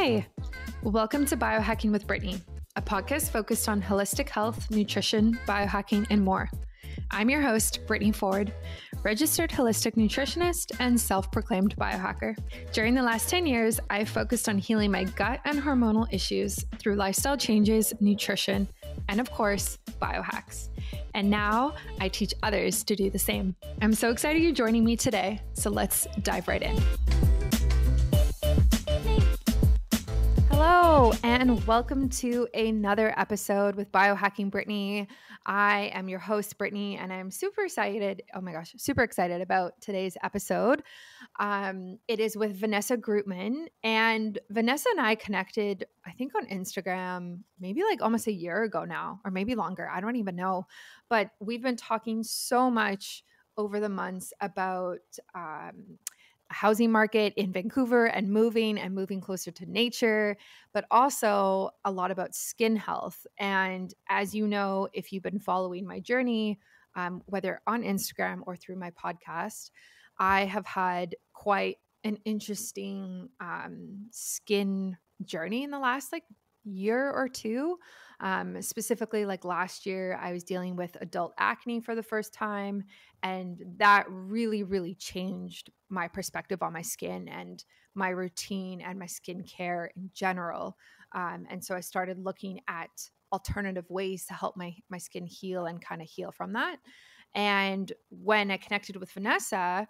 Hi, welcome to Biohacking with Brittany, a podcast focused on holistic health, nutrition, biohacking, and more. I'm your host, Brittany Ford, registered holistic nutritionist and self-proclaimed biohacker. During the last 10 years, I've focused on healing my gut and hormonal issues through lifestyle changes, nutrition, and of course, biohacks. And now I teach others to do the same. I'm so excited you're joining me today, so let's dive right in. Hello, and welcome to another episode with Biohacking Brittany. I am your host, Brittany, and I'm super excited. Oh my gosh, super excited about today's episode. It is with Vanessa Grutman, and Vanessa and I connected, I think, on Instagram, maybe like almost a year ago now, or maybe longer. I don't even know. But we've been talking so much over the months about housing market in Vancouver and moving closer to nature, but also a lot about skin health. And as you know, if you've been following my journey, whether on Instagram or through my podcast, I have had quite an interesting skin journey in the last year or two. Specifically, like last year, I was dealing with adult acne for the first time. And that really, really changed my perspective on my skin and my routine and my skincare in general. And so I started looking at alternative ways to help my skin heal and kind of heal from that. And when I connected with Vanessa,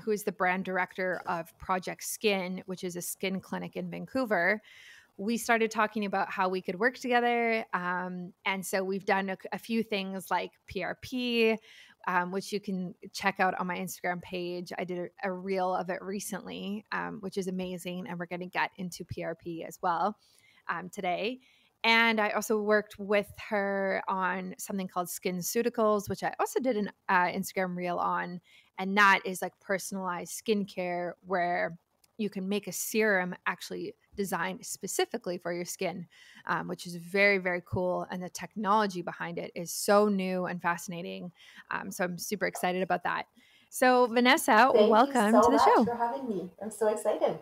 who is the brand director of Project Skin, which is a skin clinic in Vancouver, we started talking about how we could work together. And so we've done a few things like PRP, which you can check out on my Instagram page. I did a reel of it recently, which is amazing. And we're going to get into PRP as well today. And I also worked with her on something called SkinCeuticals, which I also did an Instagram reel on. And that is like personalized skincare where you can make a serum actually designed specifically for your skin, which is very, very cool. And the technology behind it is so new and fascinating. So I'm super excited about that. So Vanessa, welcome to the show. Thank you so much for having me. I'm so excited.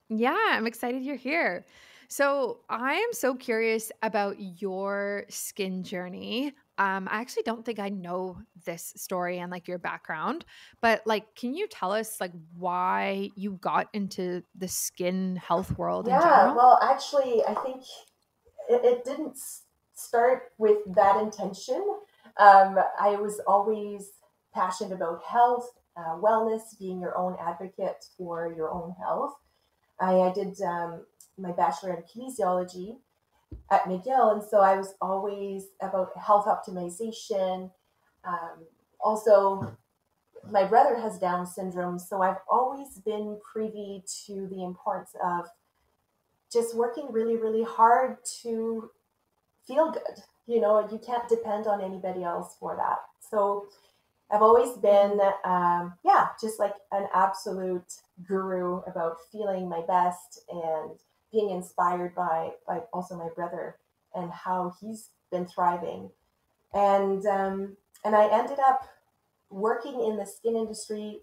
Yeah, I'm excited you're here. So I am so curious about your skin journey. I actually don't think I know this story and like your background, but like, can you tell us like why you got into the skin health world in Yeah, general? well, actually, I think it didn't start with that intention. I was always passionate about health, wellness, being your own advocate for your own health. I did my bachelor in kinesiology at McGill, and so I was always about health optimization. Um, Also, my brother has Down syndrome, so I've always been privy to the importance of just working really, really hard to feel good. You know, you can't depend on anybody else for that. So I've always been, just like an absolute guru about feeling my best and being inspired by also my brother and how he's been thriving. And I ended up working in the skin industry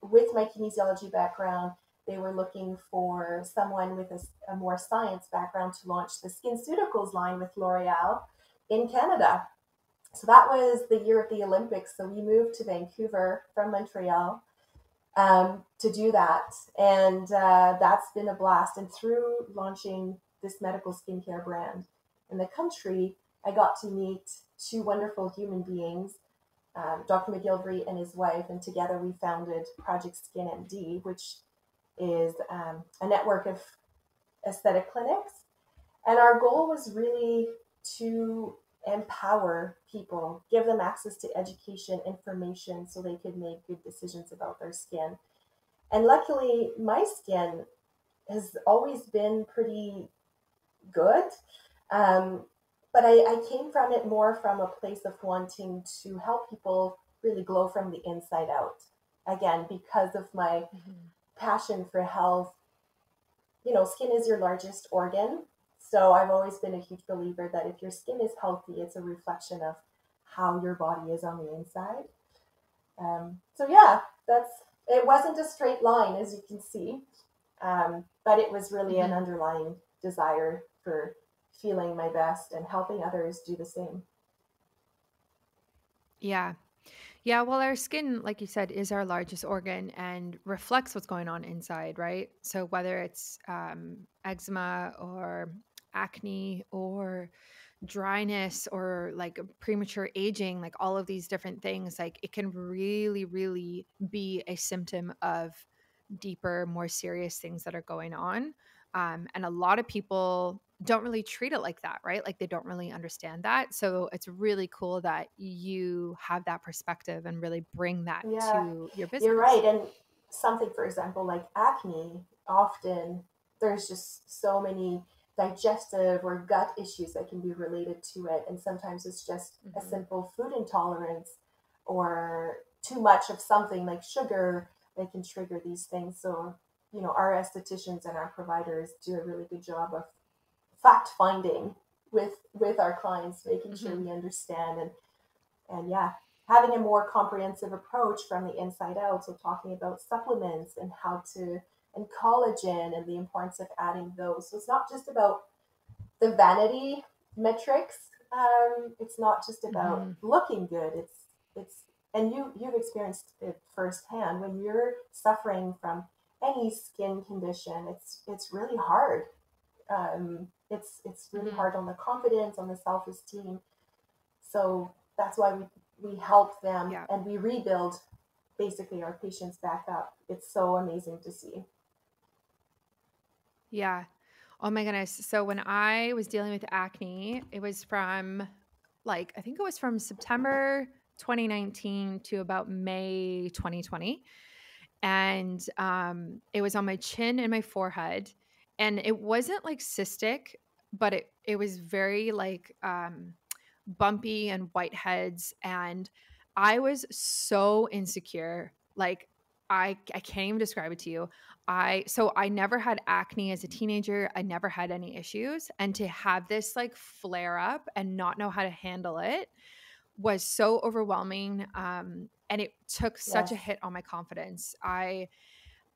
with my kinesiology background. They were looking for someone with a more science background to launch the SkinCeuticals line with L'Oreal in Canada. So that was the year of the Olympics. So we moved to Vancouver from Montreal to do that. And that's been a blast. And through launching this medical skincare brand in the country, I got to meet two wonderful human beings, Dr. McGilvery and his wife, and together we founded Project Skin MD, which is a network of aesthetic clinics. And our goal was really to empower people, give them access to education, information, so they could make good decisions about their skin. And luckily, my skin has always been pretty good. Um, but I came from it more from a place of wanting to help people really glow from the inside out. Again, because of my passion for health. You know, skin is your largest organ. So I've always been a huge believer that if your skin is healthy, it's a reflection of how your body is on the inside. So yeah, it wasn't a straight line, as you can see. but it was really an Mm-hmm. underlying desire for feeling my best and helping others do the same. Yeah. Yeah, well, our skin, like you said, is our largest organ and reflects what's going on inside, right? So whether it's eczema or acne or dryness or like premature aging, like all of these different things, like it can really, really be a symptom of deeper, more serious things that are going on. And a lot of people don't really treat it like that, right? Like they don't really understand that. So it's really cool that you have that perspective and really bring that Yeah, to your you're business. right. And something, for example, like acne, often there's just so many digestive or gut issues that can be related to it. And sometimes it's just a Hmm. simple food intolerance or too much of something like sugar that can trigger these things. So, our estheticians and our providers do a really good job of fact finding with our clients, making sure Hmm. we understand and yeah, having a more comprehensive approach from the inside out. So talking about supplements and how to and collagen and the importance of adding those. So it's not just about the vanity metrics. It's not just about Hmm. looking good. It's and you've experienced it firsthand when you're suffering from any skin condition. It's really hard. It's really Hmm. hard on the confidence, on the self esteem. So that's why we help them Yeah. and we rebuild basically our patients back up. It's so amazing to see. Yeah. Oh my goodness. So when I was dealing with acne, it was from like, I think it was from September 2019 to about May 2020. And it was on my chin and my forehead. And it wasn't like cystic, but it was very like bumpy and whiteheads. And I was so insecure. Like I can't even describe it to you. I never had acne as a teenager. I never had any issues. And to have this like flare up and not know how to handle it was so overwhelming. And it took such Yes. a hit on my confidence. I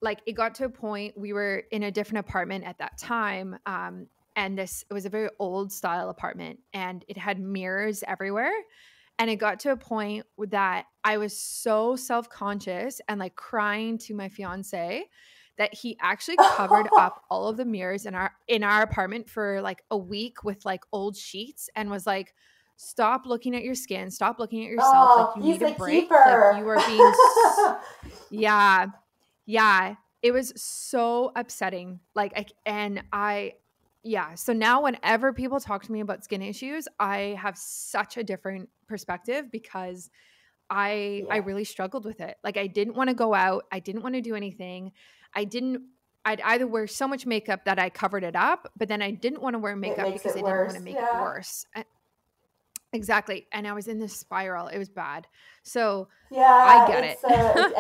like it got to a point we were in a different apartment at that time. And this it was a very old style apartment and it had mirrors everywhere. And it got to a point that I was so self-conscious and like crying to my fiance that he actually covered up all of the mirrors in our apartment for like a week with like old sheets and was like, stop looking at your skin, stop looking at yourself, like Oh, you he's need a a break, like keeper. you are being yeah, yeah, it was so upsetting. Like yeah. So now whenever people talk to me about skin issues, I have such a different perspective because I Yeah, really struggled with it. Like I didn't want to go out, I didn't want to do anything. I didn't I'd either wear so much makeup that I covered it up, but then I didn't want to wear it makeup makes because it I didn't want to worse. make it Yeah. worse. Exactly. And I was in this spiral. It was bad. So I Yeah, get it's it.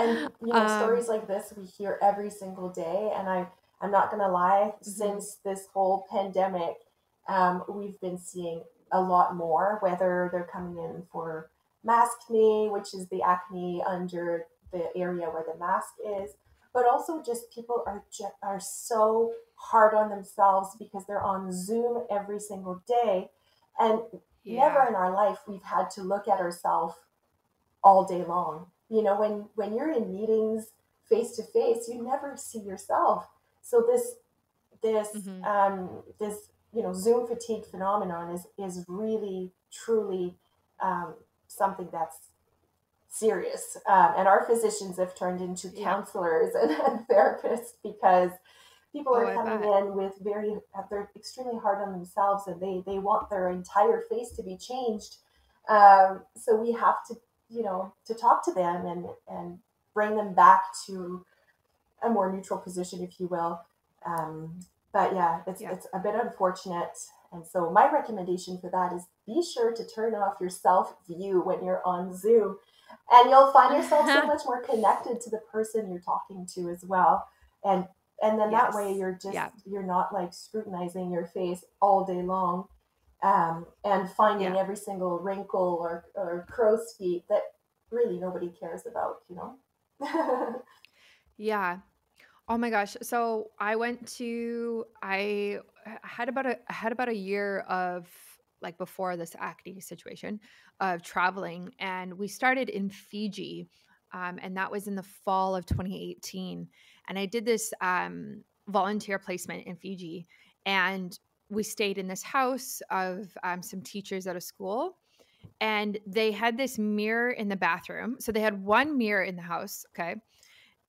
and stories like this we hear every single day, and I'm not gonna lie, Mhm. since this whole pandemic, we've been seeing a lot more, whether they're coming in for maskne, which is the acne under the area where the mask is, but also just people are so hard on themselves because they're on Zoom every single day, and never Yeah. in our life we've had to look at ourselves all day long. When you're in meetings face to face, you never see yourself. So Mhm. this Zoom fatigue phenomenon is really truly something that's serious. And our physicians have turned into Yeah. counselors and therapists because people Oh, are I coming bet. in with they're extremely hard on themselves and they want their entire face to be changed. So we have to talk to them and bring them back to a more neutral position, if you will. Um, but yeah, Yeah. it's a bit unfortunate. And so my recommendation for that is be sure to turn off your self view when you're on Zoom, and you'll find yourself so much more connected to the person you're talking to as well. And and then that way Yes. Yeah. you're not like scrutinizing your face all day long, and finding Yeah. every single wrinkle or crow's feet that really nobody cares about. Yeah. Oh my gosh. So I had about a year of, like, before this acne situation, of traveling, and we started in Fiji. And that was in the fall of 2018. And I did this volunteer placement in Fiji, and we stayed in this house of some teachers at a school, and they had this mirror in the bathroom. So they had one mirror in the house, okay?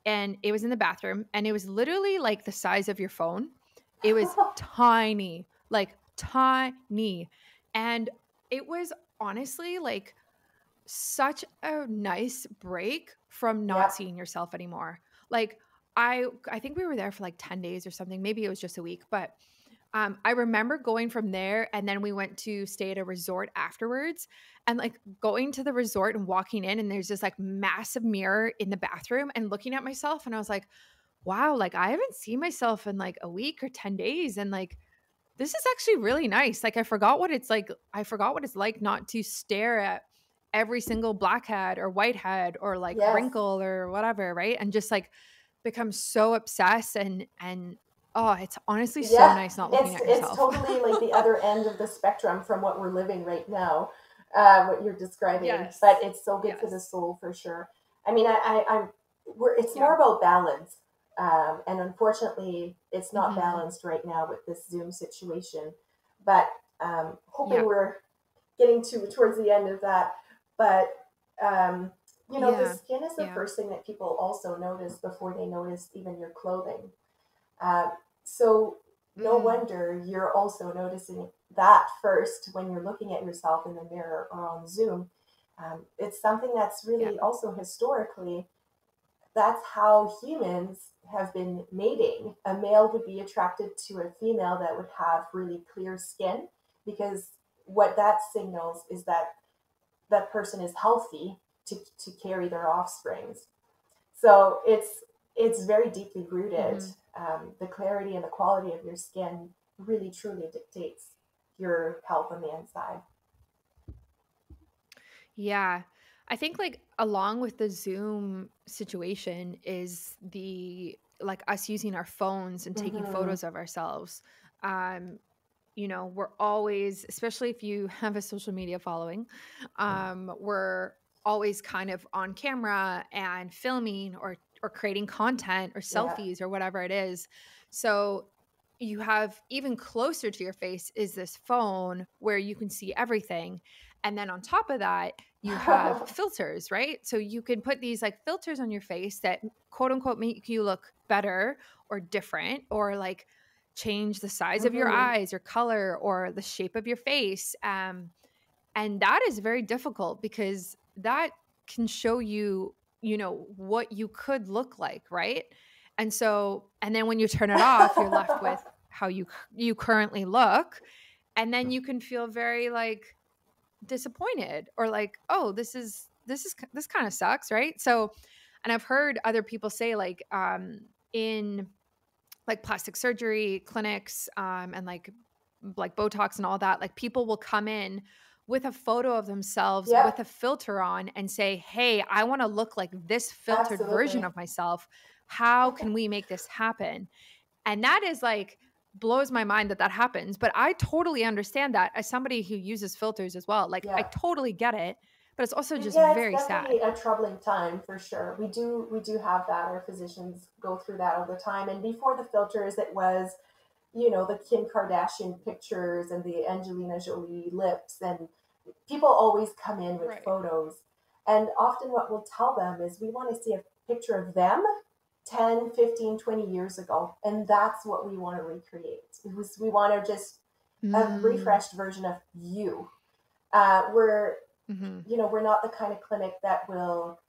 And it was in the bathroom, and it was literally like the size of your phone. It was tiny, like tiny. And it was honestly like such a nice break from not Yep. seeing yourself anymore. Like I think we were there for like 10 days or something. Maybe it was just a week, but I remember going from there, and then we went to stay at a resort afterwards, and like going to the resort and walking in, and there's this like massive mirror in the bathroom, and looking at myself, and I was like, wow, like I haven't seen myself in like a week or 10 days. And like, this is actually really nice. Like, I forgot what it's like. I forgot what it's like not to stare at every single blackhead or whitehead or like Yes. wrinkle or whatever, right? And just like become so obsessed, and oh, it's honestly so Yeah, nice not looking at it's yourself. totally like the other end of the spectrum from what we're living right now, what you're describing. But Yes. it's so good for the Yes. soul for sure. I mean, it's Yeah. more about balance, and unfortunately, it's not Mhm. balanced right now with this Zoom situation. But hoping Yeah. we're getting to towards the end of that. But um, the Yeah. skin is the Yeah. first thing that people also notice before they notice even your clothing. Um, so no Mm. wonder you're also noticing that first when you're looking at yourself in the mirror or on Zoom. It's something that's Yeah. really also historically, that's how humans have been mating. A male would be attracted to a female that would have really clear skin, because what that signals is that that person is healthy to carry their offsprings. So it's very deeply rooted. Mhm. The clarity and the quality of your skin really truly dictates your health on the inside. Yeah. I think like along with the Zoom situation is the like us using our phones and taking Mm-hmm. photos of ourselves. Um we're always, especially if you have a social media following, we're always kind of on camera and filming or creating content or Yeah. selfies or whatever it is. So you have even closer to your face is this phone where you can see everything. And then on top of that, you have filters, right? So you can put these like filters on your face that quote unquote make you look better or different, or like change the size of your Mm-hmm. eyes or color or the shape of your face. And that is very difficult because that can show you, what you could look like, right? And so, and then when you turn it off, you're left with how you currently look, and then you can feel very like disappointed or like, oh, this kind of sucks, right? So, and I've heard other people say like in like plastic surgery clinics, and like Botox and all that, like people will come in with a photo of themselves Yep. with a filter on and say, hey, I want to look like this filtered version Absolutely. of myself. How can we make this happen? And that is like blows my mind that that happens, but I totally understand that as somebody who uses filters as well. Like I Yeah. totally get it, but it's also just Yeah, it's very sad. definitely a troubling time for sure. We do have that. Our physicians go through that all the time. And before the filters, it was, the Kim Kardashian pictures and the Angelina Jolie lips, and people always come in with Right. photos. And often what we'll tell them is we want to see a picture of them 10, 15, 20 years ago. And that's what we want to recreate. We want to just a Mm. refreshed version of you. We're, Hmm. we're not the kind of clinic that will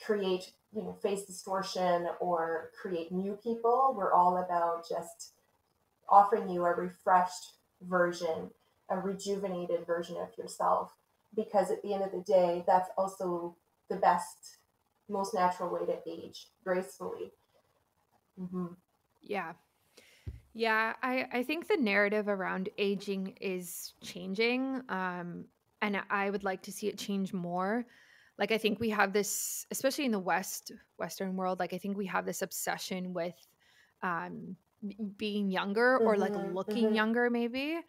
create, face distortion or create new people. We're all about just offering you a refreshed version, a rejuvenated version of yourself. Because at the end of the day, that's also the best, most natural way to age gracefully. Mm-hmm. Yeah. Yeah, I think the narrative around aging is changing. And I would like to see it change more. Like I think we have this, especially in the Western world, like I think we have this obsession with um, being younger or like Mm-hmm, looking mm-hmm. younger, maybe.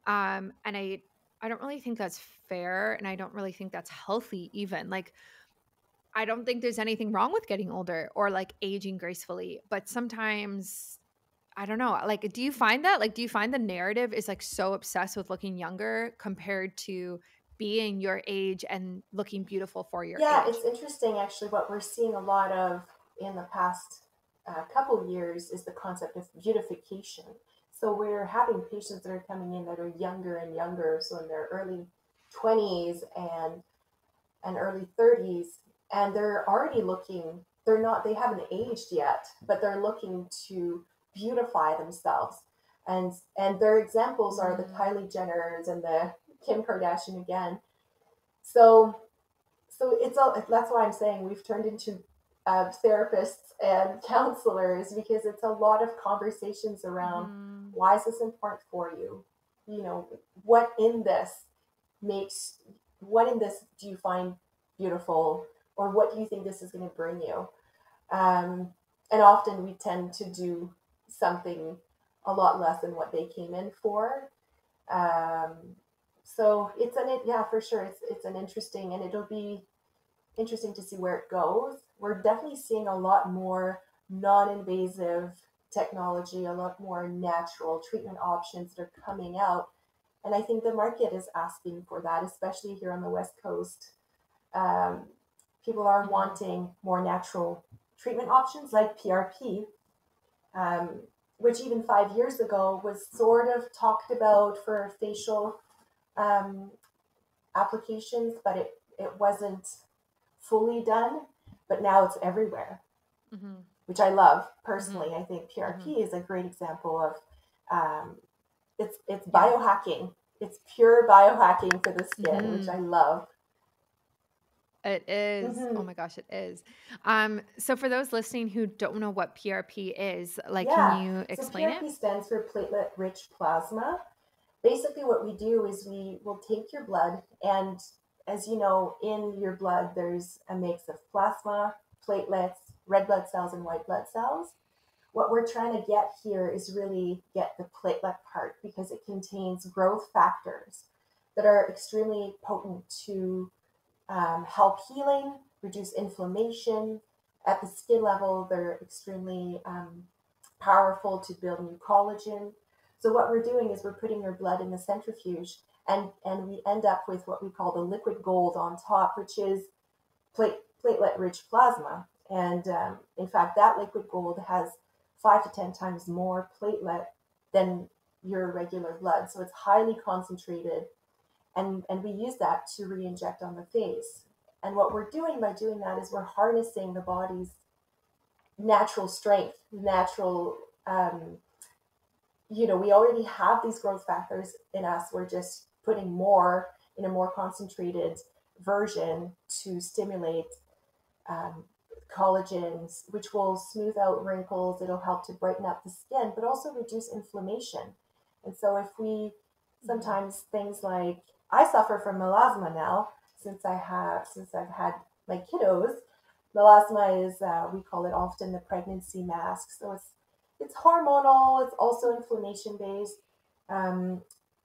And I don't really think that's fair, and I don't really think that's healthy, even. Like, I don't think there's anything wrong with getting older or like aging gracefully, but sometimes I don't know. Like, do you find that? Like, do you find the narrative is like so obsessed with looking younger compared to being your age and looking beautiful for your Yeah, age? it's interesting actually. What we're seeing a lot of in the past couple years is the concept of beautification. So we're having patients that are coming in that are younger and younger, so in their early 20s and early 30s, and they're already looking, they're not, they haven't aged yet, but they're looking to beautify themselves. And their examples are the Mm, Kylie Jenners and the Kim Kardashian again. So it's all, that's why I'm saying we've turned into therapists and counselors, because it's a lot of conversations around mhm, why is this important for you? You know, what in this makes, what in this do you find beautiful, or what do you think this is going to bring you? Um, and often we tend to do something a lot less than what they came in for. Um, so it's an, yeah, for sure. It's an interesting, and it'll be interesting to see where it goes. We're definitely seeing a lot more non-invasive technology, a lot more natural treatment options that are coming out. And I think the market is asking for that, especially here on the West Coast. Um, People are mhm. wanting more natural treatment options like PRP, um, which even 5 years ago was sort of talked about for facial um, applications, but it wasn't fully done, but now it's everywhere, Mhm. which I love Mhm. personally. I think PRP Mhm. is a great example of it's Yeah. biohacking. It's pure biohacking for the skin, which Mhm. I love. It is. Oh Hmm. my gosh, it is. So for those listening who don't know what PRP is, like, can Yeah. you So explain it? PRP stands for platelet rich plasma. Basically, what we do is we will take your blood, and as you know, in your blood, there's a mix of plasma, platelets, red blood cells, and white blood cells. What we're trying to get here is really get the platelet part, because it contains growth factors that are extremely potent to help healing, reduce inflammation. At the skin level, they're extremely powerful to build new collagen. So what we're doing is we're putting your blood in the centrifuge, and we end up with what we call the liquid gold on top, which is platelet rich plasma. And in fact, that liquid gold has 5 to 10 times more platelet than your regular blood. So it's highly concentrated. And we use that to re inject on the face. And what we're doing by doing that is we're harnessing the body's natural strength, natural, um, we already have these growth factors in us. We're just putting more in a more concentrated version to stimulate um, collagens, which will smooth out wrinkles. It'll help to brighten up the skin, but also reduce inflammation. And so, if we Mhm. sometimes things like, I suffer from melasma now since I've had my kiddos. Melasma is we call it often the pregnancy mask. So it's hormonal. It's also inflammation based. Um,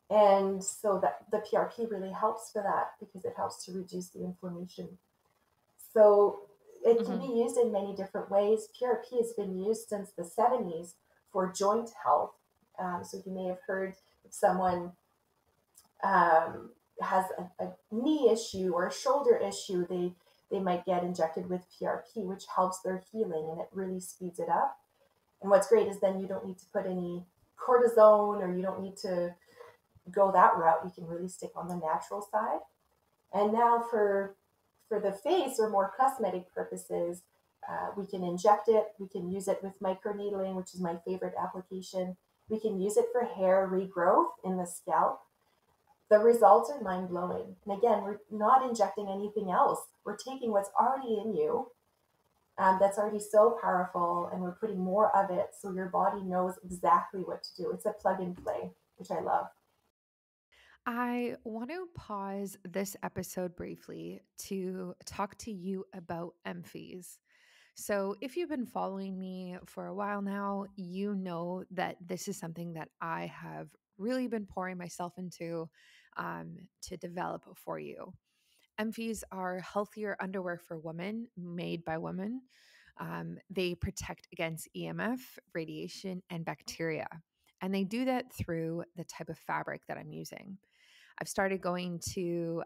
and so that the PRP really helps for that, because it helps to reduce the inflammation. So it can be Mhm. used in many different ways. PRP has been used since the 70s for joint health. So you may have heard if someone um, has a knee issue or a shoulder issue, they might get injected with PRP, which helps their healing, and it really speeds it up. And what's great is then you don't need to put any cortisone, or you don't need to go that route. You can really stick on the natural side. And now for the face or more cosmetic purposes, we can inject it. We can use it with microneedling, which is my favorite application. We can use it for hair regrowth in the scalp. The results are mind blowing. And again, we're not injecting anything else. We're taking what's already in you, that's already so powerful, and we're putting more of it so your body knows exactly what to do. It's a plug and play, which I love. I want to pause this episode briefly to talk to you about emphies. So, if you've been following me for a while now, you know that this is something that I have really been pouring myself into to develop for you. MVs are healthier underwear for women made by women. They protect against EMF, radiation, and bacteria. And they do that through the type of fabric that I'm using. I've started going to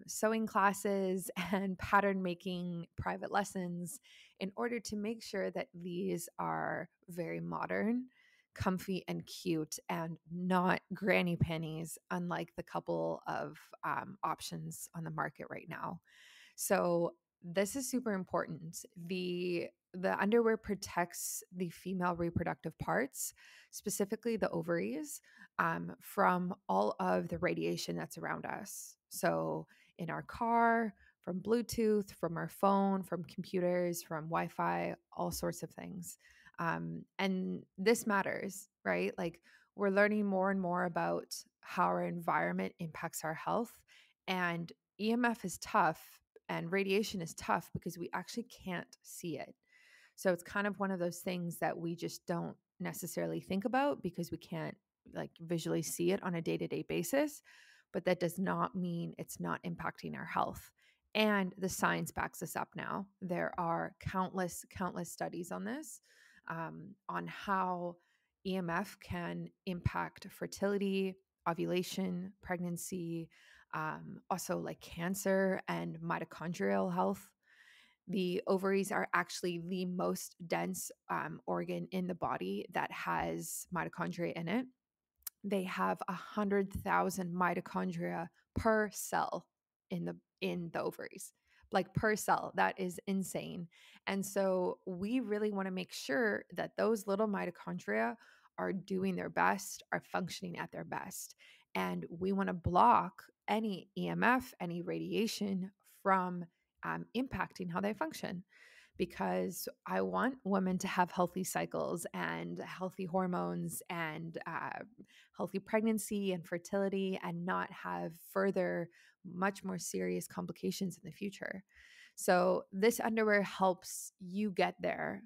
sewing classes and pattern making private lessons in order to make sure that these are very modern, comfy, and cute, and not granny panties, unlike the couple of options on the market right now. So this is super important. The underwear protects the female reproductive parts, specifically the ovaries, from all of the radiation that's around us. So in our car, from Bluetooth, from our phone, from computers, from Wi-Fi, all sorts of things. And this matters, right? Like we're learning more and more about how our environment impacts our health. And EMF is tough and radiation is tough because we actually can't see it. So it's kind of one of those things that we just don't necessarily think about because we can't like visually see it on a day-to-day basis, but that does not mean it's not impacting our health. And the science backs us up now. There are countless studies on this, on how EMF can impact fertility, ovulation, pregnancy, also like cancer and mitochondrial health. The ovaries are actually the most dense organ in the body that has mitochondria in it. They have 100,000 mitochondria per cell in the ovaries, like per cell. That is insane. And so we really want to make sure that those little mitochondria are doing their best, are functioning at their best. And we want to block any EMF, any radiation from impacting how they function, because I want women to have healthy cycles and healthy hormones and healthy pregnancy and fertility, and not have further, much more serious complications in the future. So, this underwear helps you get there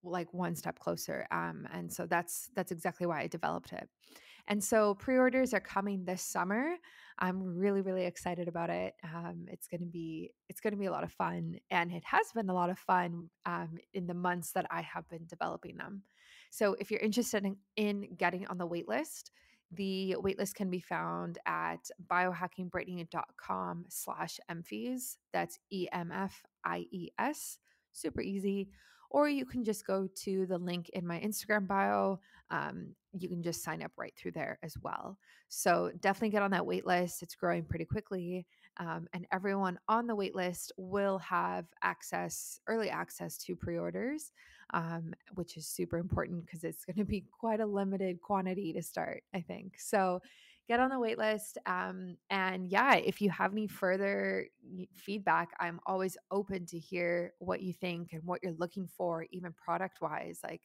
like one step closer. And so that's exactly why I developed it. And so pre-orders are coming this summer. I'm really excited about it. It's gonna be a lot of fun, and it has been a lot of fun in the months that I have been developing them. So if you're interested in getting on the waitlist can be found at biohackingbrittany.com/emfies. That's EMFIES. Super easy. Or you can just go to the link in my Instagram bio. You can just sign up right through there as well. So definitely get on that wait list. It's growing pretty quickly. And everyone on the wait list will have early access to pre-orders, which is super important because it's going to be quite a limited quantity to start, I think. So get on the wait list. And yeah, if you have any further feedback, I'm always open to hear what you think and what you're looking for, even product wise. Like,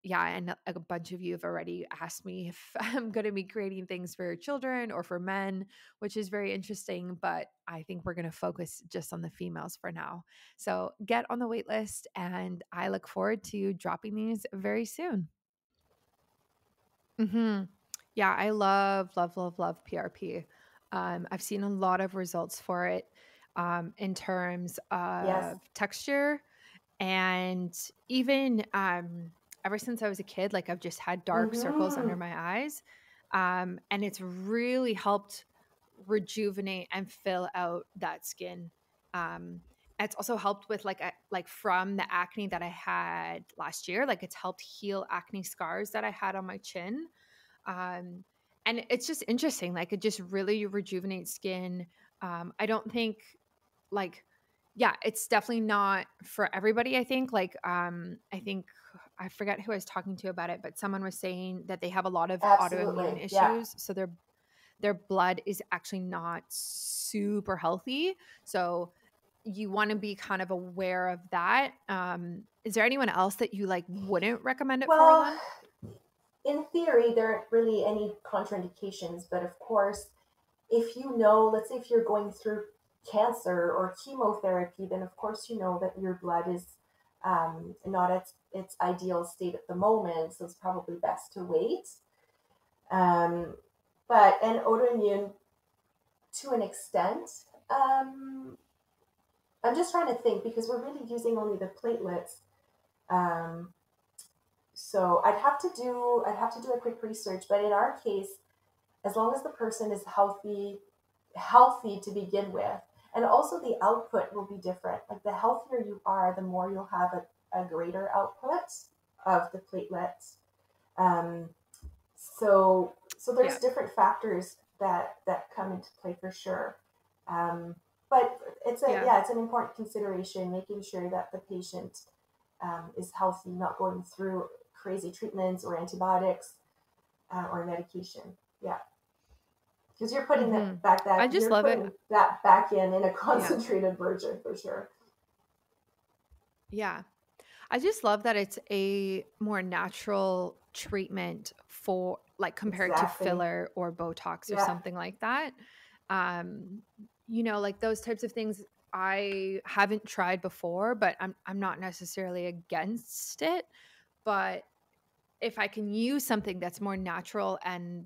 yeah, and a bunch of you have already asked me if I'm going to be creating things for children or for men, which is very interesting. But I think we're going to focus just on the females for now. So get on the wait list, and I look forward to dropping these very soon. Mm-hmm. Yeah, I love PRP. I've seen a lot of results for it in terms Yes. of texture, and even ever since I was a kid, like I've just had dark circles under Mm-hmm. my eyes, and it's really helped rejuvenate and fill out that skin. Um, it's also helped with like from the acne that I had last year. Like it's helped heal acne scars that I had on my chin. um, and it's just interesting. Like it just really rejuvenates skin. I don't think like, yeah, it's definitely not for everybody. I think I forget who I was talking to about it, but someone was saying that they have a lot of autoimmune Absolutely. Yeah. issues, so their blood is actually not super healthy. So you want to be kind of aware of that. Is there anyone else that you like wouldn't recommend it for Well, then? in theory, there aren't really any contraindications, but of course, if you know, let's say if you're going through cancer or chemotherapy, then of course you know that your blood is not at its ideal state at the moment, so it's probably best to wait. Um, but and autoimmune to an extent, I'm just trying to think because we're really using only the platelets. Um, so I'd have to do a quick research, but in our case, as long as the person is healthy to begin with, and also the output will be different. Like the healthier you are, the more you'll have a greater output of the platelets. Um, so there's Yeah. different factors that come into play for sure. Um, but Yeah. it's an important consideration, making sure that the patient is healthy, not going through crazy treatments or antibiotics or medication. Yeah, because you're putting Mm-hmm. that back I that just you're love it. putting that back in a Yeah. concentrated version for sure. Yeah. I just love that it's a more natural treatment for like compared to Exactly. filler or Botox or Yeah. something like that. Um, like those types of things I haven't tried before, but I'm not necessarily against it. But if I can use something that's more natural and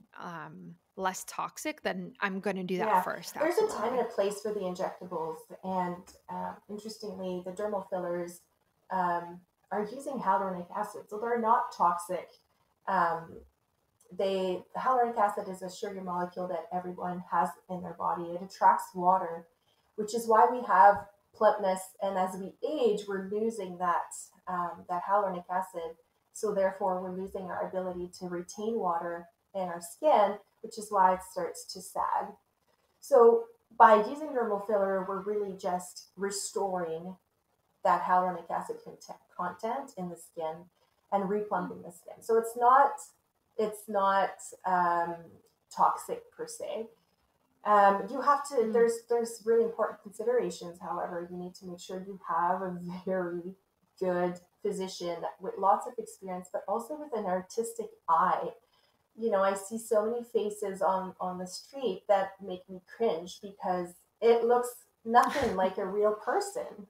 less toxic, then I'm going to do that Yeah, first. there's a time and Absolutely. a place for the injectables, and interestingly, the dermal fillers um, are using hyaluronic acid, so they're not toxic. Um, hyaluronic acid is a sugar molecule that everyone has in their body. It attracts water, which is why we have plumpness, and as we age, we're losing that hyaluronic acid. So therefore, we're losing our ability to retain water in our skin, which is why it starts to sag. So by using dermal filler, we're really just restoring that hyaluronic acid content in the skin and replumping the skin. So it's not um, toxic per se. You have to. Mm. There's really important considerations. However, you need to make sure you have a very good physician with lots of experience, but also with an artistic eye. I see so many faces on the street that make me cringe because it looks nothing like a real person.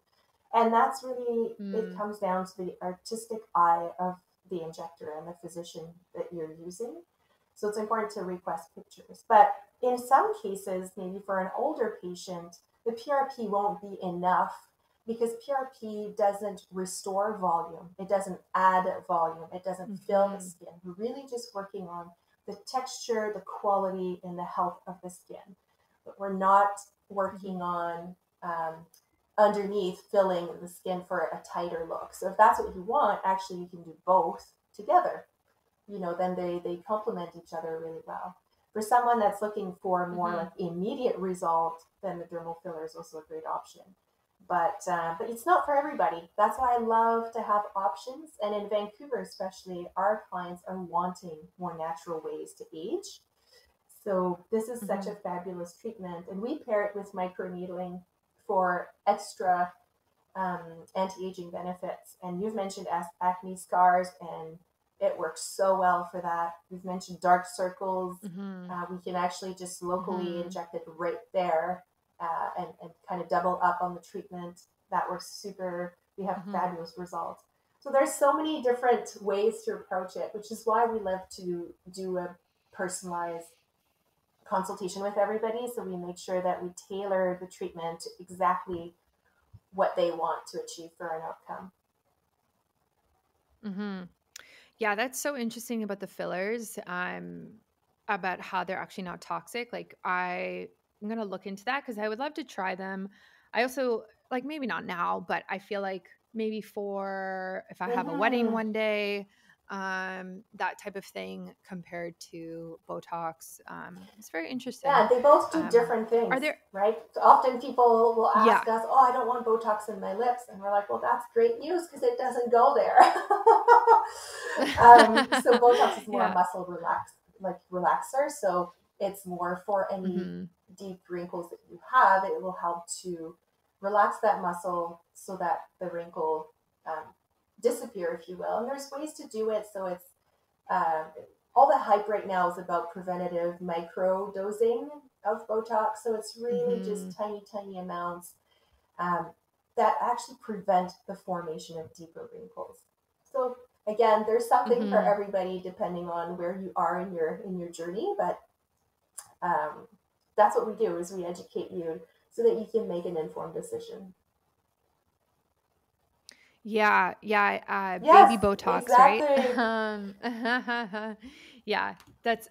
And that's really, it Mm. comes down to the artistic eye of the injector and the physician that you're using. So it's important to request pictures. But in some cases, maybe for an older patient, the PRP won't be enough because PRP doesn't restore volume. It doesn't add volume. It doesn't fill the Mm-hmm. skin. We're really just working on the texture, the quality, and the health of the skin. But we're not Mm-hmm. working on underneath filling the skin for a tighter look. So if that's what you want, actually you can do both together. Then they complement each other really well. For someone that's looking for more Mm-hmm. like immediate result, then the dermal filler is also a great option. But it's not for everybody. That's why I love to have options. And in Vancouver, especially, our clients are wanting more natural ways to age. So this is such Mm-hmm. a fabulous treatment, and we pair it with microneedling for extra um, anti-aging benefits. And you've mentioned acne scars, and it works so well for that. We've mentioned dark circles. Mm-hmm. We can actually just locally Mm-hmm. inject it right there and kind of double up on the treatment. That works super. We have Mm-hmm. fabulous results. So there's so many different ways to approach it, which is why we love to do a personalized consultation with everybody. So we make sure that we tailor the treatment to exactly what they want to achieve for an outcome. Mm-hmm. Yeah, that's so interesting about the fillers. About how they're actually not toxic. Like I'm gonna look into that because I would love to try them. I also like maybe not now, but I feel like maybe for if I have a wedding Mm-hmm. one day, that type of thing compared to Botox. It's very interesting. Yeah, they both do Um, different are things, there? right? So often people will Yeah. ask us, "Oh, I don't want Botox in my lips," and we're like, "Well, that's great news because it doesn't go there." So Botox is more a Yeah. muscle relaxer, so it's more for any Hmm. deep wrinkles that you have. It will help to relax that muscle so that the wrinkle um, disappear, if you will. And there's ways to do it, so it's uh, all the hype right now is about preventative micro dosing. of Botox. So it's really Mm-hmm. just tiny, tiny amounts um, that actually prevent the formation of deeper wrinkles. So again, there's something for Mm-hmm. everybody depending on where you are in your journey. But that's what we do is we educate you so that you can make an informed decision. Yeah, yeah, Yes, baby Botox, right? exactly. Yeah,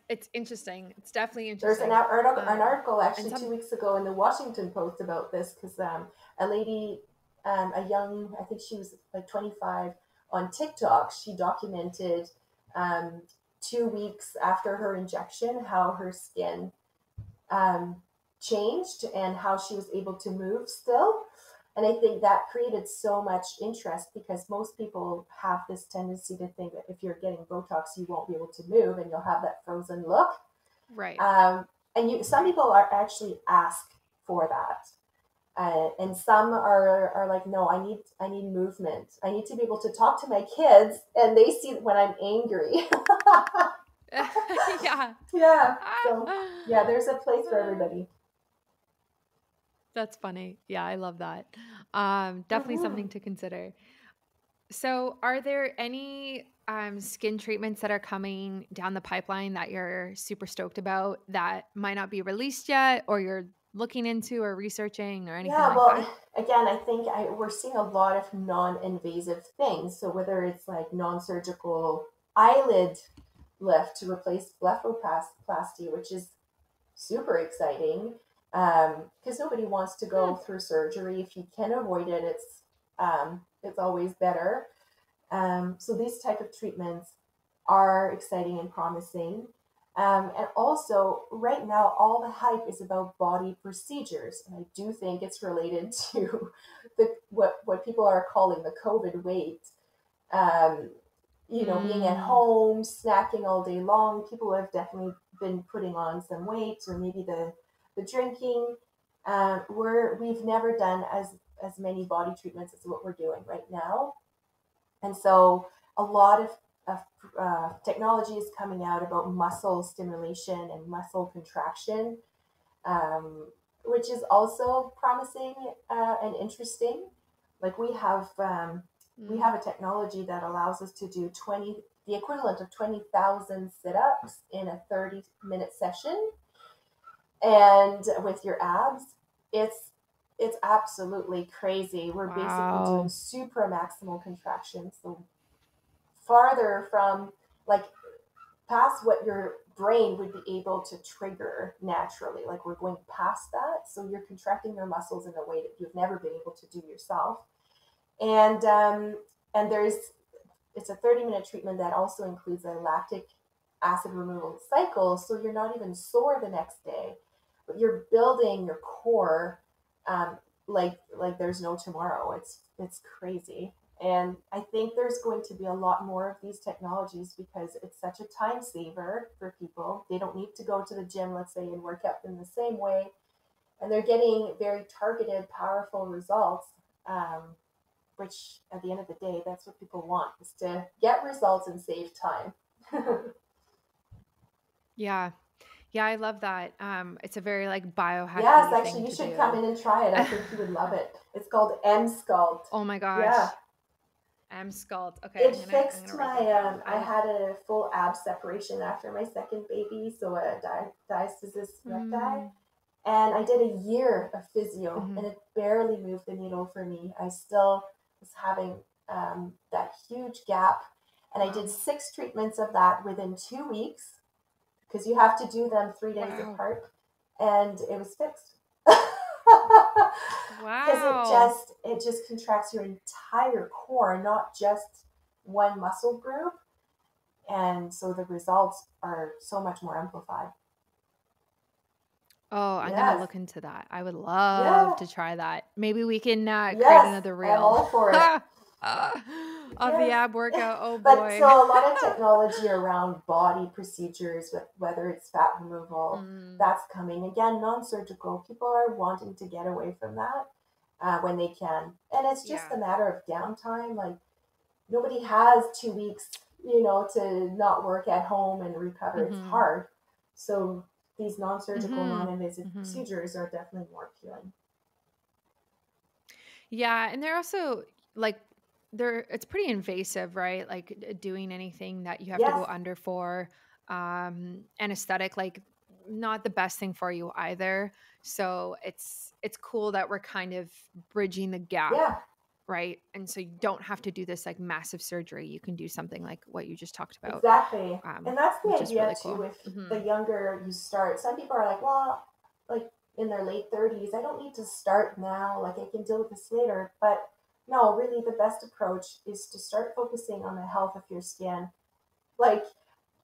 it's interesting. It's definitely There's interesting. an article And actually two some weeks ago in the Washington Post about this because a lady, a young, I think she was like 25 on TikTok, she documented um, 2 weeks after her injection how her skin um, changed and how she was able to move still. And I think that created so much interest because most people have this tendency to think that if you're getting Botox, you won't be able to move and you'll have that frozen look. right, Um, and some right. people are actually ask for that. And some are like, no, I need movement. I need to be able to talk to my kids and they see when I'm angry. Yeah. Yeah. So yeah, there's a place for everybody. That's funny. Yeah, I love that. Definitely Mm-hmm. something to consider. So, are there any skin treatments that are coming down the pipeline that you're super stoked about that might not be released yet, or you're looking into or researching or anything Yeah, like well, that? again, I think we're seeing a lot of non-invasive things. So whether it's like non-surgical eyelid lift to replace blepharoplasty, which is super exciting, because nobody wants to Hmm. go through surgery. If you can avoid it, it's always better. So these type of treatments are exciting and promising. And also, right now, all the hype is about body procedures, and I do think it's related to the what people are calling the COVID weight. Um, being at Mm, home, snacking all day long, people have definitely been putting on some weight, or maybe the drinking. We've never done as many body treatments as what we're doing right now, and so a lot of technology is coming out about muscle stimulation and muscle contraction, um, which is also promising and interesting. Like we mm. have a technology that allows us to do the equivalent of 20,000 sit-ups in a 30-minute session, and with your abs, it's it's absolutely crazy. We're basically doing Wow. super maximal contractions, so farther from like past what your brain would be able to trigger naturally. Like we're going past that. So you're contracting your muscles in a way that you've never been able to do yourself. And there's it's a 30-minute treatment that also includes a lactic acid removal cycle. So you're not even sore the next day, but you're building your core um, like there's no tomorrow. It's crazy. And I think there's going to be a lot more of these technologies because it's such a time saver for people. They don't need to go to the gym, let's say, and work out in the same way. And they're getting very targeted, powerful results, which at the end of the day, that's what people want is to get results and save time. Yeah. Yeah, I love that. It's a very like Yes, biohacky thing actually, you to should come do. in and try it. I think you would love it. It's called M Sculpt. Oh my Yeah, gosh. M Sculpt. Okay, it I'm fixed gonna write my. that down. I had a full ab separation after my second baby, so a diastasis recti, Mm, and I did a year of physio, mhm. and it barely moved the needle for me. I still was having that huge gap, and I did Wow. 6 treatments of that within 2 weeks because you have to do them 3 days Wow. apart, and it was fixed. Because Wow. it just contracts your entire core, not just one muscle group, and so the results are so much more amplified. Oh, I'm gonna Yes, look into that. I would love yeah, to try that. Maybe we can create yes, another I'm reel all for it. of the Yes. ab workout. Oh But so boy. a lot of technology around body procedures, whether it's fat removal, Mm, that's coming. Again, non-surgical. People are wanting to get away from that when they can. And it's just yeah. a matter of downtime. Like nobody has 2 weeks, to not work at home and recover. It's Hmm. hard. So these non-surgical, Mm-hmm. non-invasive Mm-hmm. procedures are definitely more appealing. Yeah, and they're also like it's pretty invasive, right? Like doing anything that you have to Yes, go under for anesthetic, like not the best thing for you either. So it's cool that we're kind of bridging the gap, yeah, right? And so you don't have to do this like massive surgery. You can do something like what you just talked about, exactly. And that's the which is idea really too. cool. If Hmm. the younger you start, some people are like, well, like in their late 30s, I don't need to start now. Like I can deal with this later. But no, really, the best approach is to start focusing on the health of your skin. Like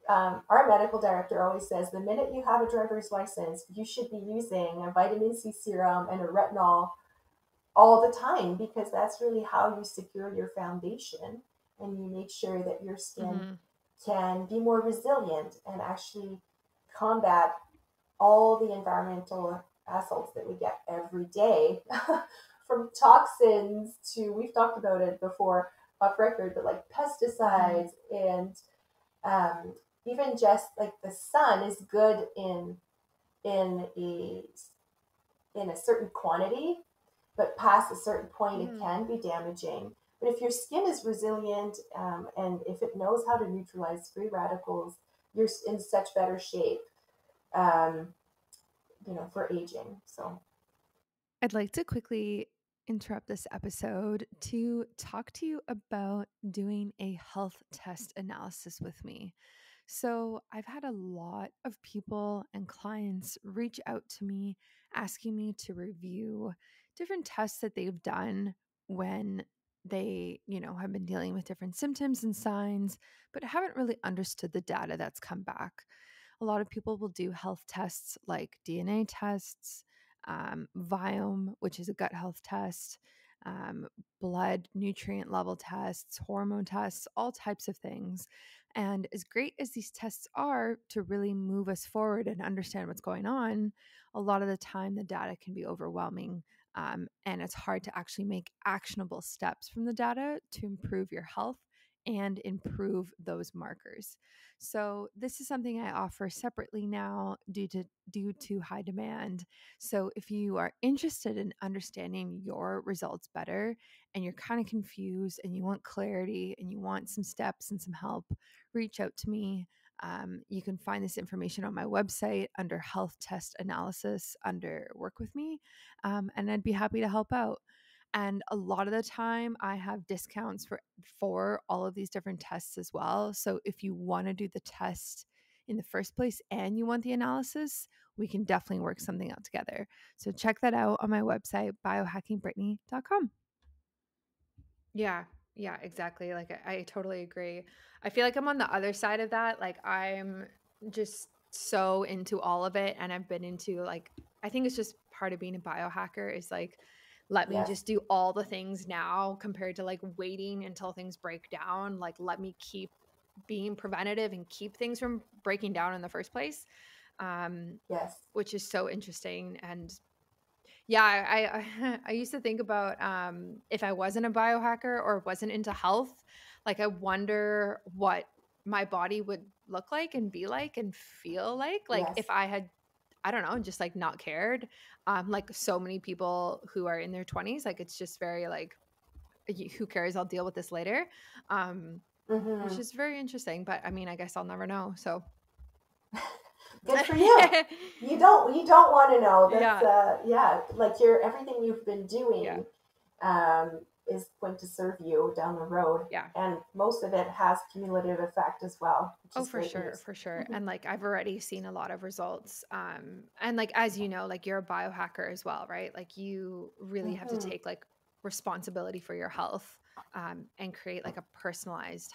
our medical director always says, the minute you have a driver's license, you should be using a vitamin C serum and a retinol all the time, because that's really how you secure your foundation and you make sure that your skin Hmm. can be more resilient and actually combat all the environmental assaults that we get every day from toxins to, we've talked about it before off record, but like Hmm. pesticides and um, even just like the sun is good in a in a certain quantity, but past a certain point, it Hmm. can be damaging. But if your skin is resilient and if it knows how to neutralize free radicals, you're in such better shape, um, for aging. So, I'd like to quickly interrupt this episode to talk to you about doing a health test analysis with me. So, I've had a lot of people and clients reach out to me asking me to review different tests that they've done when they, have been dealing with different symptoms and signs, but haven't really understood the data that's come back. A lot of people will do health tests like DNA tests, Viome, which is a gut health test, blood nutrient level tests, hormone tests, all types of things. And as great as these tests are to really move us forward and understand what's going on, a lot of the time the data can be overwhelming. And it's hard to actually make actionable steps from the data to improve your health and improve those markers. So this is something I offer separately now due to high demand. So if you are interested in understanding your results better and you're kind of confused and you want clarity and you want some steps and some help, reach out to me. You can find this information on my website under health test analysis under work with me. And I'd be happy to help out. And a lot of the time I have discounts for all of these different tests as well. So if you want to do the test in the first place and you want the analysis, we can definitely work something out together. So check that out on my website, biohackingbrittany.com. Yeah, yeah, exactly. Like I totally agree. I feel like I'm on the other side of that. Like I'm just so into all of it. And I've been into like, I think it's just part of being a biohacker is like, let me yes, just do all the things now compared to like waiting until things break down. Like, let me keep being preventative and keep things from breaking down in the first place. Um, yes, which is so interesting. And yeah, I used to think about if I wasn't a biohacker or wasn't into health, like I wonder what my body would look like and be like and feel like yes. if I had, I don't know, just like not cared. Like so many people who are in their 20s, like it's just very like, who cares? I'll deal with this later. Um, which Hmm. is very interesting, but I mean, I guess I'll never know. So Good for you. You don't want to know. That's yeah, yeah, like your everything you've been yeah. doing is going to serve you down the road, Yeah. and most of it has cumulative effect as well, which Oh, is for great sure, news. for sure. And like I've already seen a lot of results. And like as you know, like you're a biohacker as well, right? Like you really have to Hmm. take like responsibility for your health and create like a personalized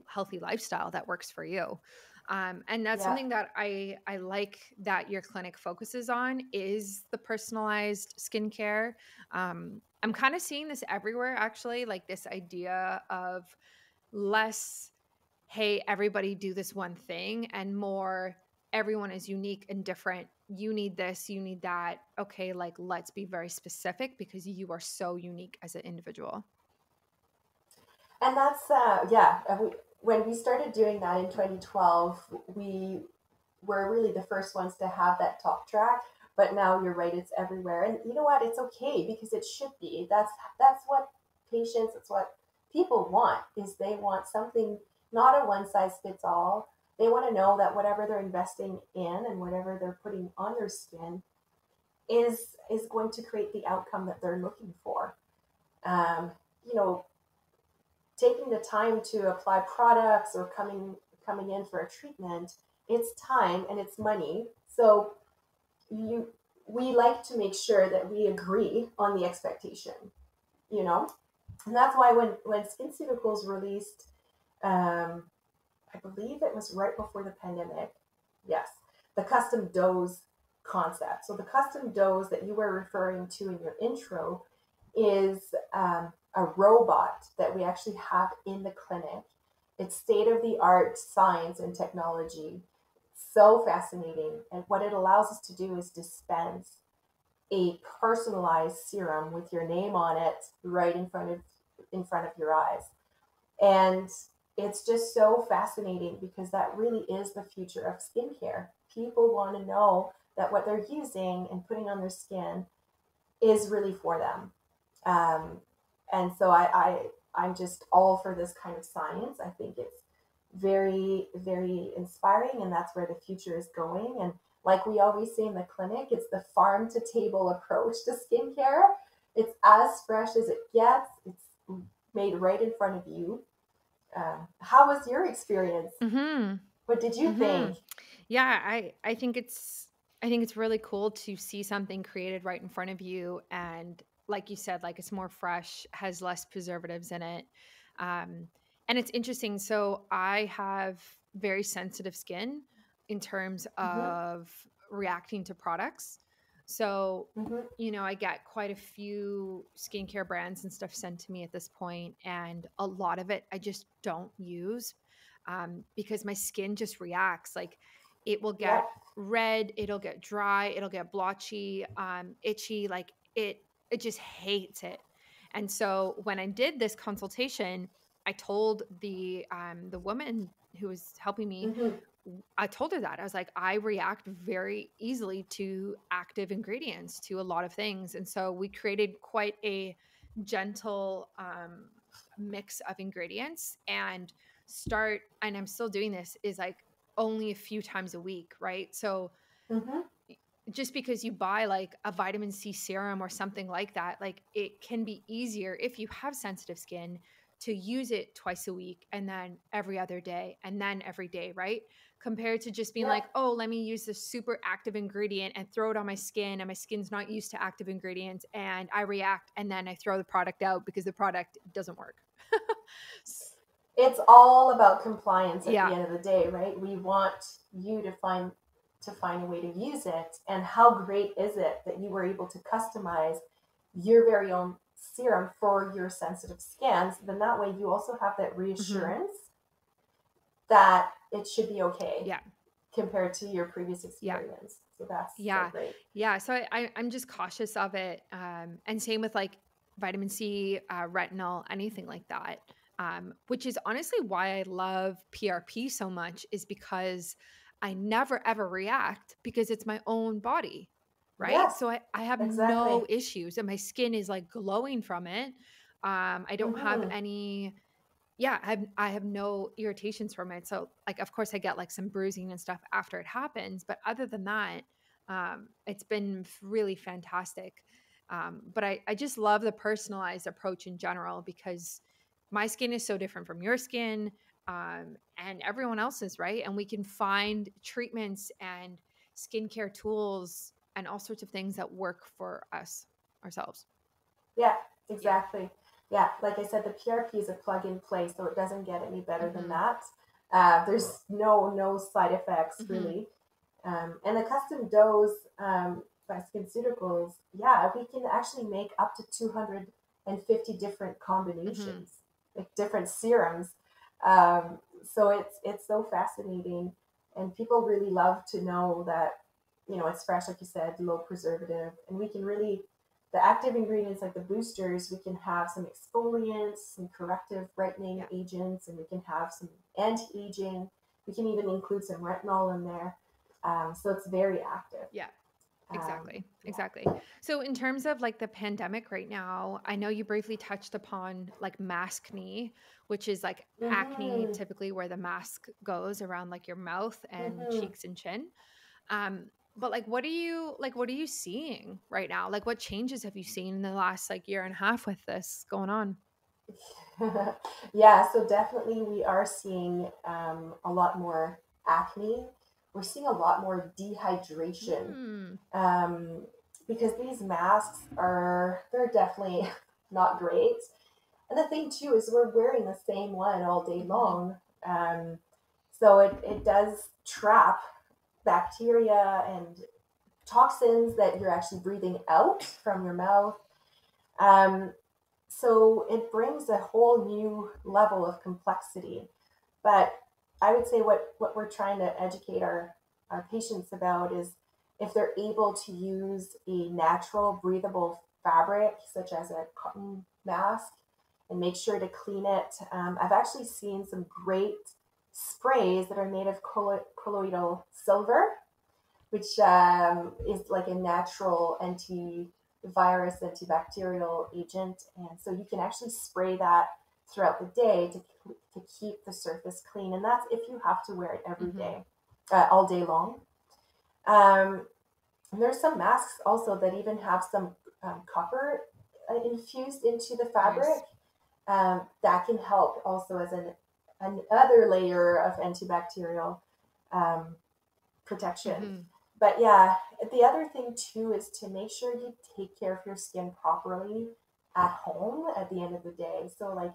healthy lifestyle that works for you. And that's Yeah. something that I like that your clinic focuses on is the personalized skincare. I'm kind of seeing this everywhere actually, like this idea of less, hey, everybody do this one thing, and more, everyone is unique and different. You need this, you need that. Okay, like let's be very specific because you are so unique as an individual. And that's yeah. When we started doing that in 2012, we we're really the first ones to have that talk track. But now you're right, it's everywhere. And you know what? It's okay because it should be. That's what patients, that's what people want, is they want something, not a one size fits all. They want to know that whatever they're investing in and whatever they're putting on their skin is going to create the outcome that they're looking for. Um, you know, taking the time to apply products or coming in for a treatment, it's time and it's money. So you we like to make sure that we agree on the expectation, you know? And that's why when SkinCeuticals released, um, I believe it was right before the pandemic, yes, the custom dose concept. So the custom dose that you were referring to in your intro is a robot that we actually have in the clinic. It's state of the art science and technology. So fascinating. And what it allows us to do is dispense a personalized serum with your name on it right in front of your eyes. And it's just so fascinating because that really is the future of skincare. People want to know that what they're using and putting on their skin is really for them. Um, and so I'm just all for this kind of science. I think it's very, very inspiring, and that's where the future is going. And like we always say in the clinic, it's the farm to table approach to skincare. It's as fresh as it gets. It's made right in front of you. How was your experience? Mm-hmm. What did you Mm-hmm. think? Yeah, I think it's really cool to see something created right in front of you, and like you said, like it's more fresh, has less preservatives in it. Um, and it's interesting. So I have very sensitive skin in terms Mm-hmm, of reacting to products. So, mm-hmm, I get quite a few skincare brands and stuff sent to me at this point, and a lot of it I just don't use because my skin just reacts. Like it will yep. get red, it'll get dry, it'll get blotchy, itchy. Like it just hates it. And so when I did this consultation, I told the woman who was helping me, Mm-hmm, I told her that. I was like, I react very easily to active ingredients, to a lot of things. And so we created quite a gentle mix of ingredients and I'm still doing this, is like only a few times a week, right? So mm-hmm. just because you buy like a vitamin C serum or something like that, like it can be easier if you have sensitive skin to use it twice a week and then every other day and then every day, right? Compared to just being like, Yep. oh, let me use this super active ingredient and throw it on my skin, and my skin's not used to active ingredients and I react and then I throw the product out because the product doesn't work. It's all about compliance at the Yeah. end of the day, right? We want you to find a way to use it. And how great is it that you were able to customize your very own serum for your sensitive skin? So then that way you also have that Hmm. reassurance that it should be okay Yeah. compared to your previous Yeah. experience. So that's so Yeah. great. Yeah. So I'm just cautious of it. And same with like vitamin C, retinol, anything like that. Which is honestly why I love PRP so much, is because I never ever react because it's my own body. Right. Yes, So I have exactly. no issues and my skin is like glowing from it. I don't have Mm-hmm. any, yeah, I have no irritations from it. So like of course I get like some bruising and stuff after it happens, but other than that, it's been really fantastic. But I just love the personalized approach in general because my skin is so different from your skin, and everyone else's, right? And we can find treatments and skincare tools and all sorts of things that work for us ourselves. Yeah, Yeah. exactly. Yeah, like I said, the PRP is a plug and play, so it doesn't get any better than Mm-hmm. that. There's no side effects Mm-hmm. really, and the custom dose by SkinCeuticals, yeah, we can actually make up to 250 different Mm-hmm. combinations, like different serums. So it's so fascinating, and people really love to know that it's fresh, like you said, low preservative, and we can really the active ingredients like the boosters, we can have some exfoliants, some corrective brightening Yeah. agents, and we can have some anti-aging. We can even include some retinol in there. So it's very active. Yeah. Exactly. Yeah. Exactly. So in terms of like the pandemic right now, I know you briefly touched upon like maskne, which is like acne Mm-hmm. typically where the mask goes around like your mouth and Mm-hmm. cheeks and chin. But like what are you seeing right now? Like what changes have you seen in the last like year and a half with this going on? Yeah, so definitely we are seeing a lot more acne. We're seeing a lot more dehydration, Hmm. um, because these masks they're definitely not great. And the thing too is we're wearing the same one all day Hmm. long. Um, so it does trap bacteria and toxins that you're actually breathing out from your mouth. Um, so it brings a whole new level of complexity. But I would say what we're trying to educate our patients about is if they're able to use a natural breathable fabric, such as a cotton mask, and make sure to clean it. I've actually seen some great sprays that are made of colloidal silver, which is like a natural antivirus, antibacterial agent. And so you can actually spray that throughout the day to keep the surface clean. And that's if you have to wear it every Hmm. day, all day long. Um, and there's some masks also that even have some copper infused into the fabric. Nice. That can help also as another layer of antibacterial um, protection. Hmm. But yeah, the other thing too is to make sure you take care of your skin properly at home at the end of the day. So like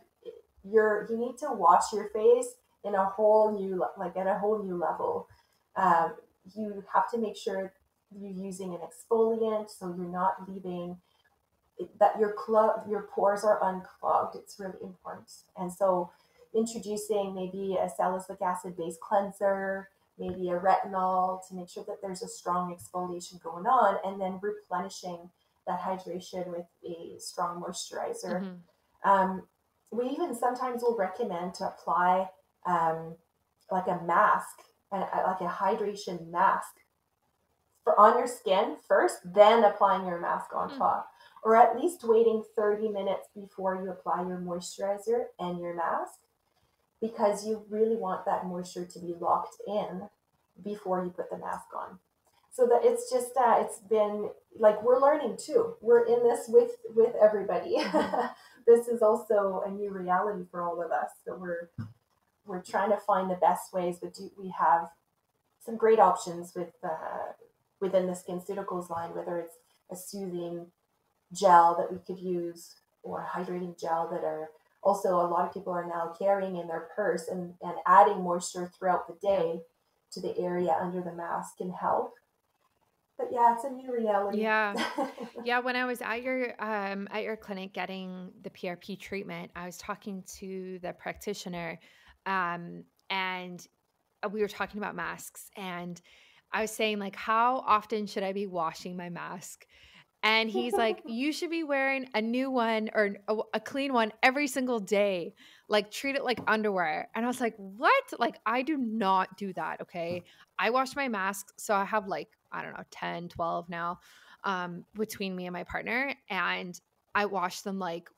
you need to wash your face in a whole new like at a whole new level. Hmm. Um, you have to make sure you're using an exfoliant so you're not leaving that your pores are unclogged. It's really important. And so introducing maybe a salicylic acid based cleanser, maybe a retinol to make sure that there's a strong exfoliation going on, and then replenishing that hydration with a strong moisturizer. Hmm. Um, we even sometimes will recommend to apply um, like a mask, like a hydration mask for on your skin first, then applying your mask on Hmm. top. Or at least waiting 30 minutes before you apply your moisturizer and your mask because you really want that moisture to be locked in before you put the mask on. So that it's just it's been like we're learning too. We're in this with everybody. Hmm. This is also a new reality for all of us. So we're trying to find the best ways, but we have some great options within the SkinCeuticals line, whether it's a soothing gel that we could use or hydrating gel that are also a lot of people are now carrying in their purse and adding moisture throughout the Yeah. day to the area under the mask can help. But yeah, it's a new reality. Yeah. Yeah, when I was at your clinic getting the PRP treatment, I was talking to the practitioner, and we were talking about masks, and I was saying like, how often should I be washing my mask? And he's like, you should be wearing a new one or a clean one every single day. Like, treat it like underwear. And I was like, what? Like, I do not do that. Okay. I wash my masks. So I have like, I don't know, 10, 12 now, between me and my partner. And I wash them like,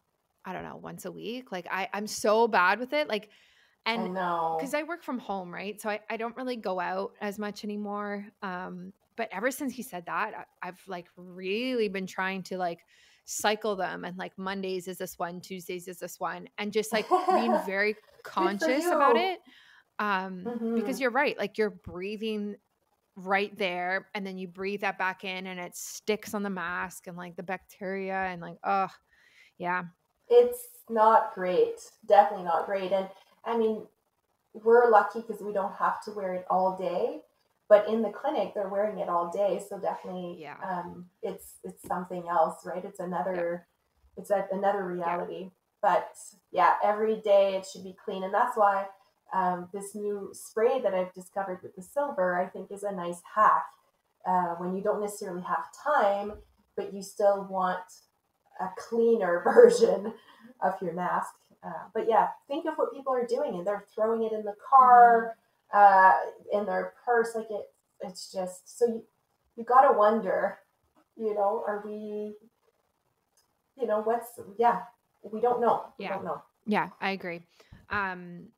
I don't know, once a week. Like, I'm so bad with it. Like, I and because know. I work from home, right? So I don't really go out as much anymore. But ever since he said that, I've like really been trying to like cycle them, and like Mondays is this one, Tuesdays is this one, and just like being very Good for conscious about you. it. Because Hmm. you're right, like you're breathing right there, and then you breathe that back in, and it sticks on the mask and like the bacteria, and like, oh, yeah. It's not great. Definitely not great. And I mean, we're lucky because we don't have to wear it all day. But in the clinic, they're wearing it all day, so definitely Yeah. it's something else, right? Yeah. Another Yeah. reality. But yeah, every day it should be clean, and that's why this new spray that I've discovered with the silver, I think, is a nice hack when you don't necessarily have time, but you still want a cleaner version of your mask. But yeah, think of what people are doing, and they're throwing it in the Hmm. car, in their purse. Like it's just, so you got to wonder, are we, we don't know. We Yeah. don't know. Yeah, I agree. Um,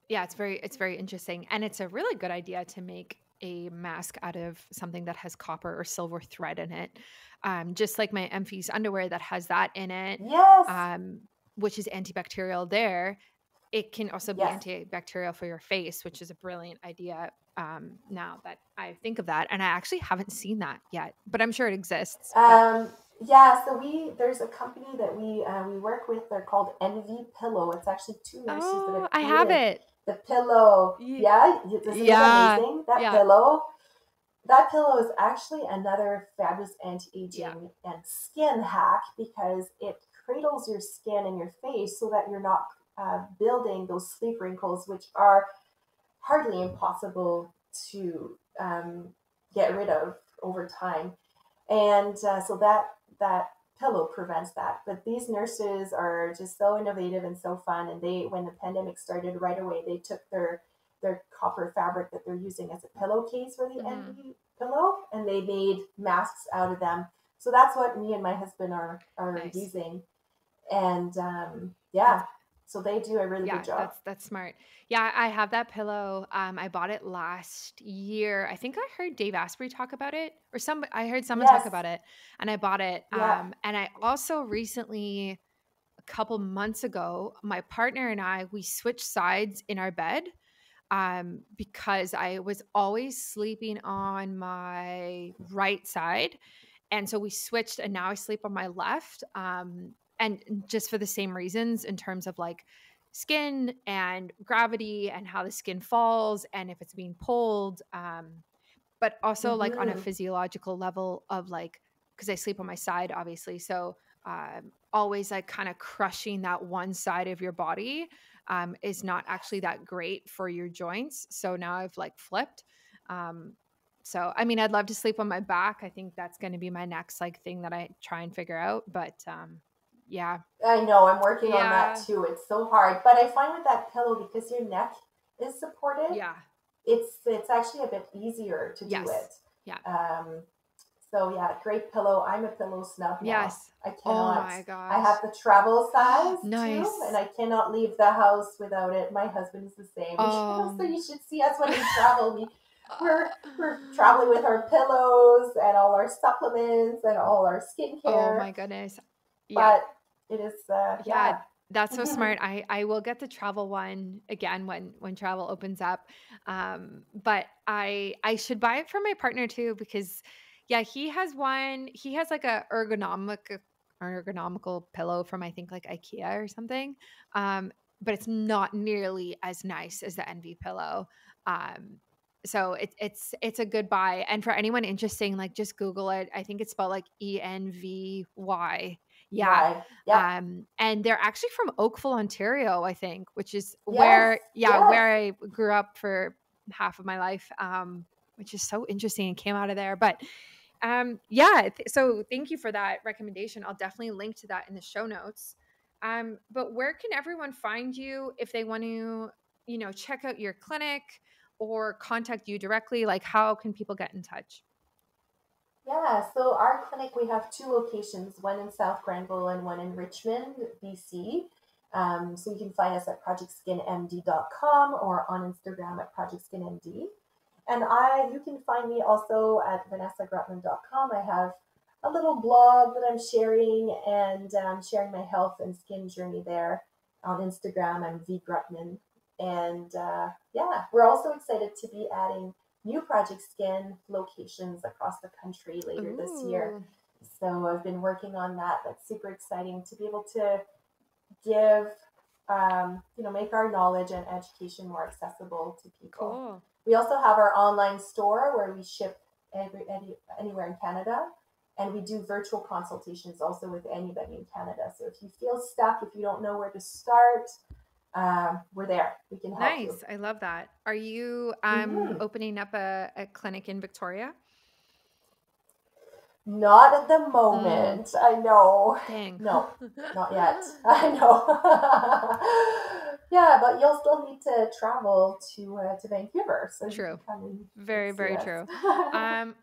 yeah, it's very interesting. And it's a really good idea to make a mask out of something that has copper or silver thread in it. Just like my Emphys underwear that has that in it, Yes. um, which is antibacterial there. It can also be Yes. antibacterial for your face, which is a brilliant idea. Now that I think of that, and I actually haven't seen that yet, but I'm sure it exists. But Um, yeah, so there's a company that we work with. They're called Envy Pillow. It's actually two nurses that oh, have I have created it. the pillow. Ye- Yeah, isn't it Yeah, amazing? That yeah, pillow. That pillow is actually another fabulous yeah. anti-aging and skin hack because it cradles your skin and your face so that you're not building those sleep wrinkles, which are hardly impossible to get rid of over time. And so that pillow prevents that. But these nurses are just so innovative and so fun. And when the pandemic started, right away they took their copper fabric that they're using as a pillowcase for the Mhm. Envy pillow, and they made masks out of them. So that's what me and my husband are Nice. using. And That's yeah, so they do a really good Yeah, job. that's smart. Yeah, I have that pillow. I bought it last year. I think I heard Dave Asprey talk about it, or I heard someone talk Yes, about it, and I bought it. yeah. And I also recently, a couple months ago, my partner and I, we switched sides in our bed, because I was always sleeping on my right side. And so we switched, and now I sleep on my left. And just for the same reasons, in terms of like skin and gravity and how the skin falls and if it's being pulled. But also like on a Mm-hmm. physiological level of like, because I sleep on my side, obviously. So always like kind of crushing that one side of your body is not actually that great for your joints. So now I've like flipped. Um, so I mean, I'd love to sleep on my back. I think that's going to be my next like thing that I try and figure out. But yeah, I know, I'm working on that yeah, too. It's so hard. But I find with that pillow, because your neck is supported, yeah, it's actually a bit easier to do yes, it. yeah, Um, so yeah, great pillow. I'm a pillow snub now. yes. I Oh cannot. my I gosh. have the travel size too, and Nice. I cannot leave the house without it. My husband is the same. So Um, you should see us when we travel. We're traveling with our pillows and all our supplements and all our oh skincare. my goodness. Yeah. But it is Yeah, yeah. that's so smart. I will get the travel one again when travel opens up. But I should buy it for my partner too, because yeah, he has one. He has like a ergonomical pillow from, I think, like IKEA or something. Um, but it's not nearly as nice as the Envy pillow. Um, so it's a good buy. And for anyone interesting, like just Google it. I think it's spelled like ENVY. Yeah. Why? Yep. And they're actually from Oakville, Ontario, I think, which is Yes. where, yeah, Yes. where I grew up for half of my life, which is so interesting and came out of there. But yeah, so thank you for that recommendation. I'll definitely link to that in the show notes. But where can everyone find you if they want to, check out your clinic or contact you directly? Like, how can people get in touch? Yeah, so our clinic, we have two locations, one in South Granville and one in Richmond, BC. So you can find us at projectskinmd.com or on Instagram at projectskinmd. And you can find me also at vanessagrutman.com. I have a little blog that I'm sharing and sharing my health and skin journey there. On Instagram, I'm V Grutman. And yeah, we're also excited to be adding new Project Skin locations across the country later this year. Ooh, So I've been working on that. That's super exciting to be able to give, make our knowledge and education more accessible to people. cool. We also have our online store where we ship anywhere in Canada. And we do virtual consultations also with anybody in Canada. So if you feel stuck, if you don't know where to start, we're there. We can help you. Nice. I love that. Are you Mm-hmm. opening up a clinic in Victoria? Not at the moment. I know. Dang. No, not yet. I know. Yeah, but you'll still need to travel to Vancouver, so you True. can come and Very, see very us. true.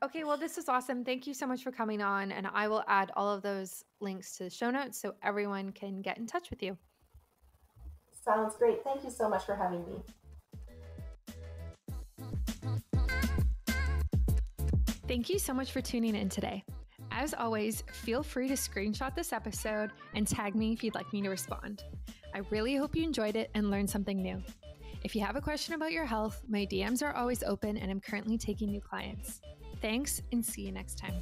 Okay, well, this is awesome. Thank you so much for coming on. And I will add all of those links to the show notes so everyone can get in touch with you. Sounds great. Thank you so much for having me. Thank you so much for tuning in today. As always, feel free to screenshot this episode and tag me if you'd like me to respond. I really hope you enjoyed it and learned something new. If you have a question about your health, my DMs are always open and I'm currently taking new clients. Thanks and see you next time.